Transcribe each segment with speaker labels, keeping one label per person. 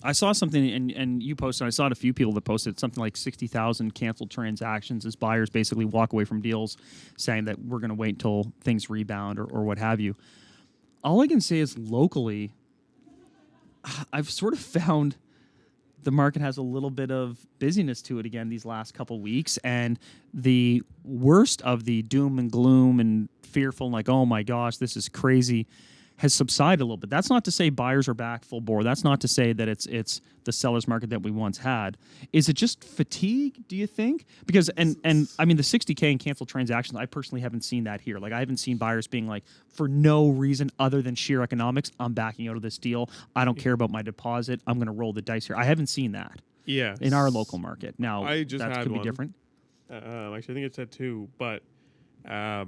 Speaker 1: I saw something, and you posted. I saw a few people that posted something like 60,000 canceled transactions as buyers basically walk away from deals, saying that we're going to wait until things rebound or what have you. All I can say is locally, I've sort of found the market has a little bit of busyness to it again these last couple weeks, and the worst of the doom and gloom and fearful, like, oh my gosh, this is crazy, has subsided a little bit. That's not to say buyers are back full bore. That's not to say that it's the seller's market that we once had. Is it just fatigue, do you think? Because, and I mean, the 60K in canceled transactions, I personally haven't seen that here. Like, I haven't seen buyers being like, for no reason other than sheer economics, I'm backing out of this deal. I don't care about my deposit. I'm going to roll the dice here. I haven't seen that in our local market. Now, that could be different.
Speaker 2: Actually, I think it's at 2, but I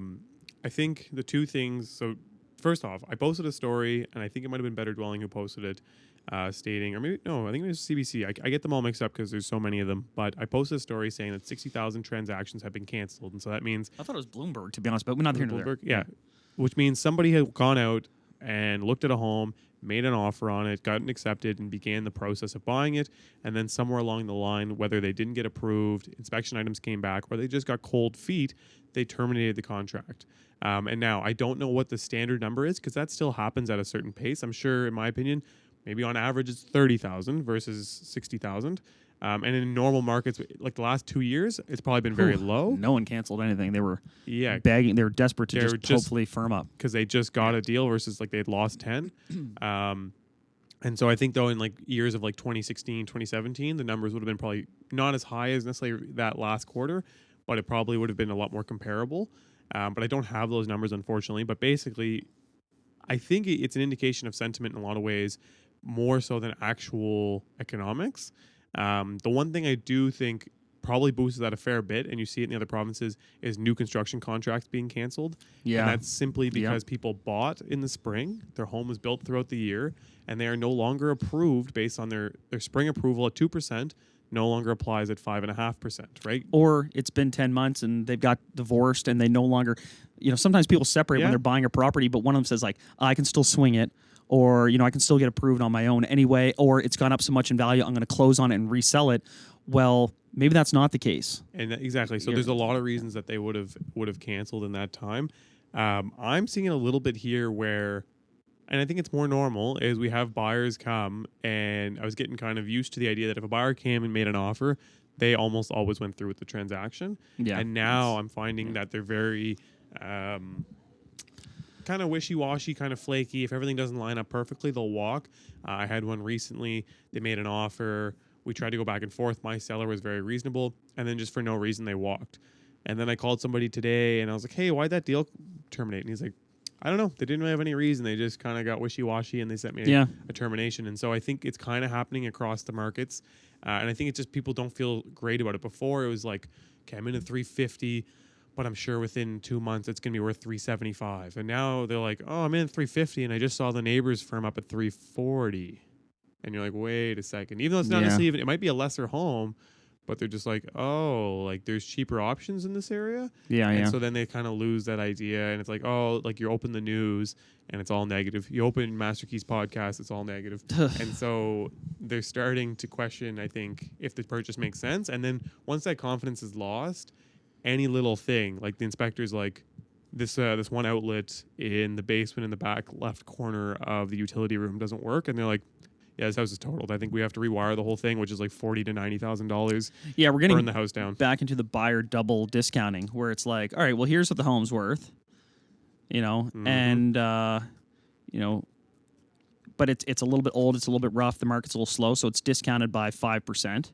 Speaker 2: think the two things, so first off, I posted a story, and I think it might have been Better Dwelling who posted it, stating, or maybe, no, I think it was CBC. I get them all mixed up because there's so many of them, but I posted a story saying that 60,000 transactions have been canceled, and so that means...
Speaker 1: I thought it was Bloomberg, to be honest, but we're not here nor there.
Speaker 2: Yeah, which means somebody had gone out and looked at a home, made an offer on it, gotten accepted, and began the process of buying it, and then somewhere along the line, whether they didn't get approved, inspection items came back, or they just got cold feet, they terminated the contract. And now, I don't know what the standard number is, because that still happens at a certain pace. I'm sure, in my opinion, maybe on average it's 30,000 versus 60,000. And in normal markets, like the last 2 years, it's probably been very low.
Speaker 1: No one canceled anything. They were begging. They were desperate to just hopefully firm up.
Speaker 2: Because they just got a deal versus like they'd lost 10. And so I think, though, in like years of like 2016, 2017, the numbers would have been probably not as high as necessarily that last quarter, but it probably would have been a lot more comparable. But I don't have those numbers, unfortunately. But basically, I think it's an indication of sentiment in a lot of ways, more so than actual economics. The one thing I do think probably boosts that a fair bit, and you see it in the other provinces, is new construction contracts being canceled. Yeah. And that's simply because people bought in the spring, their home was built throughout the year, and they are no longer approved based on their spring approval at 2%. No longer applies at 5.5%, right?
Speaker 1: Or it's been 10 months and they've got divorced and they no longer, sometimes people separate when they're buying a property, but one of them says like, I can still swing it, or, I can still get approved on my own anyway, or it's gone up so much in value, I'm going to close on it and resell it. Well, maybe that's not the case.
Speaker 2: And exactly. So there's a lot of reasons that they would have canceled in that time. I'm seeing it a little bit here where, and I think it's more normal, is we have buyers come, and I was getting kind of used to the idea that if a buyer came and made an offer, they almost always went through with the transaction. Yeah. And now I'm finding that they're very kind of wishy-washy, kind of flaky. If everything doesn't line up perfectly, they'll walk. I had one recently. They made an offer. We tried to go back and forth. My seller was very reasonable, and then just for no reason, they walked. And then I called somebody today, and I was like, hey, why'd that deal terminate? And he's like, I don't know. They didn't really have any reason. They just kind of got wishy-washy, and they sent me a termination. And so I think it's kind of happening across the markets. And I think it's just people don't feel great about it. Before, it was like, okay, I'm in at 350, but I'm sure within 2 months it's going to be worth 375. And now they're like, oh, I'm in at 350, and I just saw the neighbor's firm up at 340. And you're like, wait a second. Even though it's not necessarily even, it might be a lesser home, but they're just like, oh, like there's cheaper options in this area. And so then they kind of lose that idea. And it's like, oh, like you open the news and it's all negative. You open Master Key's podcast, it's all negative. And so they're starting to question, I think, if the purchase makes sense. And then once that confidence is lost, any little thing, like the inspector's like, this one outlet in the basement in the back left corner of the utility room doesn't work. And they're like, yeah, this house is totaled. I think we have to rewire the whole thing, which is like $40,000 to $90,000.
Speaker 1: Yeah, we're getting
Speaker 2: burn the house down.
Speaker 1: Back into the buyer double discounting, where it's like, all right, well, here's what the home's worth, and but it's a little bit old, it's a little bit rough, the market's a little slow, so it's discounted by 5%.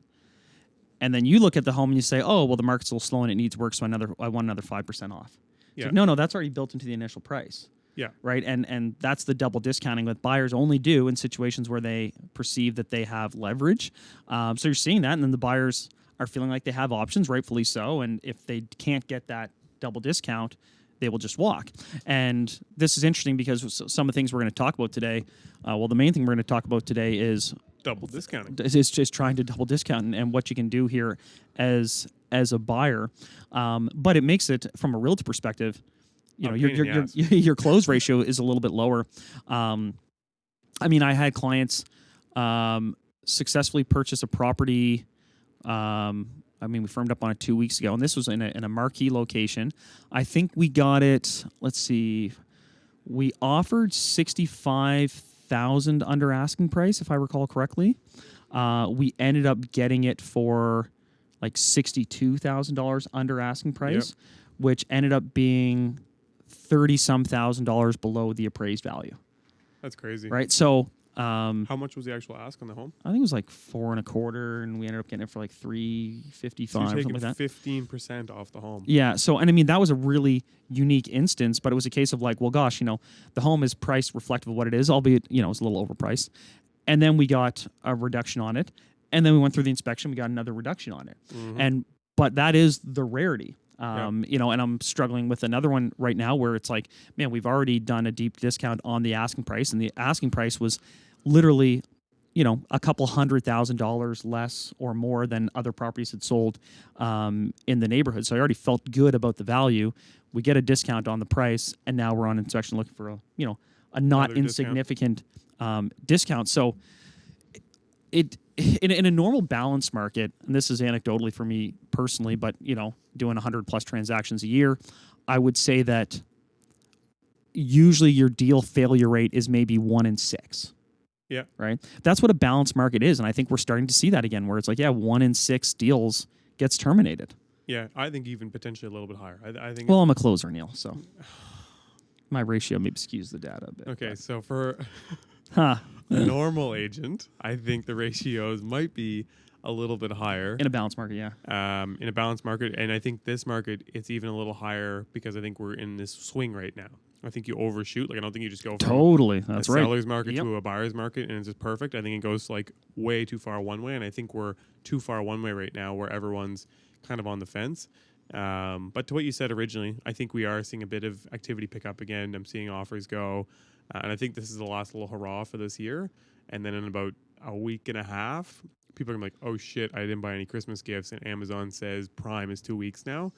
Speaker 1: And then you look at the home and you say, oh, well, the market's a little slow and it needs work, so I want another 5% off. It's like, no, that's already built into the initial price.
Speaker 2: Yeah.
Speaker 1: Right. And that's the double discounting that buyers only do in situations where they perceive that they have leverage. So you're seeing that. And then the buyers are feeling like they have options, rightfully so. And if they can't get that double discount, they will just walk. And this is interesting because some of the things we're going to talk about today, the main thing we're going to talk about today is
Speaker 2: double discounting.
Speaker 1: Is just trying to double discount and what you can do here as a buyer. But it makes it, from a realtor perspective, your close ratio is a little bit lower. I mean, I had clients successfully purchased a property. I mean, we firmed up on it 2 weeks ago, and this was in a marquee location. I think we got it. Let's see. We offered 65,000 under asking price, if I recall correctly. We ended up getting it for like $62,000 under asking price, which ended up being $30-some thousand below the appraised value.
Speaker 2: That's crazy.
Speaker 1: Right. So,
Speaker 2: how much was the actual ask on the home?
Speaker 1: I think it was like 4.25, and we ended up getting it for like $355,
Speaker 2: So you're
Speaker 1: something
Speaker 2: taking
Speaker 1: like that.
Speaker 2: 15% off the home.
Speaker 1: Yeah. So, and I mean, that was a really unique instance, but it was a case of like, well, gosh, the home is priced reflective of what it is, albeit, it's a little overpriced. And then we got a reduction on it. And then we went through the inspection, we got another reduction on it. But that is the rarity. And I'm struggling with another one right now where it's like, man, we've already done a deep discount on the asking price, and the asking price was literally, a couple $100,000 less or more than other properties had sold in the neighborhood. So I already felt good about the value. We get a discount on the price, and now we're on inspection looking for a not
Speaker 2: Another
Speaker 1: insignificant discount. So in a normal balanced market, and this is anecdotally for me personally, but doing 100 plus transactions a year, I would say that usually your deal failure rate is maybe 1 in 6.
Speaker 2: Yeah.
Speaker 1: Right. That's what a balanced market is, and I think we're starting to see that again, where it's like, 1 in 6 deals gets terminated.
Speaker 2: Yeah, I think even potentially a little bit higher. I think.
Speaker 1: Well, I'm a closer, Neal, so my ratio maybe skews the data a bit.
Speaker 2: Okay, so for
Speaker 1: a
Speaker 2: normal agent, I think the ratios might be a little bit higher
Speaker 1: in a balanced market. Yeah.
Speaker 2: In a balanced market, and I think this market it's even a little higher because I think we're in this swing right now. I think you overshoot. Like I don't think you just go from
Speaker 1: totally. That's
Speaker 2: a
Speaker 1: right.
Speaker 2: seller's market to a buyer's market, and it's just perfect. I think it goes like way too far one way, and I think we're too far one way right now, where everyone's kind of on the fence. But to what you said originally, I think we are seeing a bit of activity pick up again. I'm seeing offers go, and I think this is the last little hurrah for this year. And then in about a week and a half, people are gonna be like, "Oh shit, I didn't buy any Christmas gifts," and Amazon says Prime is 2 weeks now.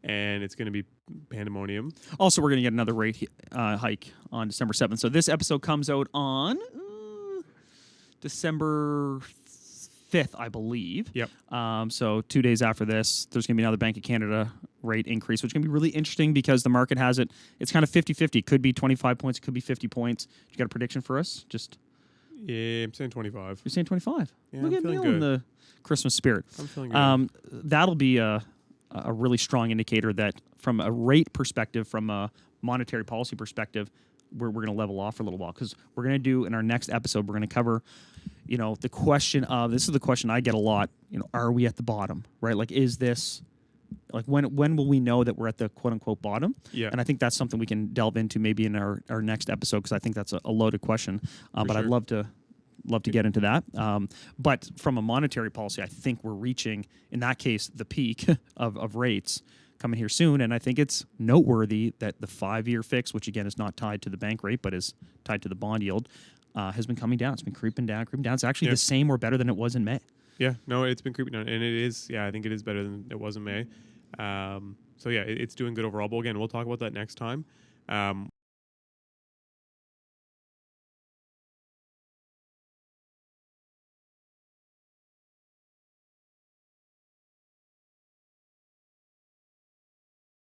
Speaker 2: And it's going to be pandemonium.
Speaker 1: Also, we're going to get another rate hike on December 7th. So this episode comes out on December 5th, I believe.
Speaker 2: Yep.
Speaker 1: So 2 days after this, there's going to be another Bank of Canada rate increase, which is going to be really interesting because the market has it. It's kind of 50-50. Could be 25 points. It could be 50 points. You got a prediction for us?
Speaker 2: Yeah, I'm saying 25.
Speaker 1: You're saying 25?
Speaker 2: Yeah,
Speaker 1: Look
Speaker 2: I'm
Speaker 1: at
Speaker 2: feeling
Speaker 1: Neal
Speaker 2: good.
Speaker 1: in the Christmas spirit.
Speaker 2: I'm feeling good.
Speaker 1: That'll be a really strong indicator that from a rate perspective, from a monetary policy perspective, we're going to level off for a little while, because we're going to do in our next episode, we're going to cover, the question of, this is the question I get a lot, are we at the bottom, right? Like, is this, like, when will we know that we're at the quote unquote bottom?
Speaker 2: Yeah.
Speaker 1: And I think that's something we can delve into maybe in our next episode, because I think that's a loaded question. But
Speaker 2: sure.
Speaker 1: I'd love to get into that. But from a monetary policy, I think we're reaching, in that case, the peak of rates coming here soon. And I think it's noteworthy that the 5-year fix, which again is not tied to the bank rate, but is tied to the bond yield, has been coming down. It's been creeping down. It's actually the same or better than it was in May.
Speaker 2: Yeah, no, it's been creeping down. And it is, I think it is better than it was in May. So yeah, it's doing good overall. But again, we'll talk about that next time.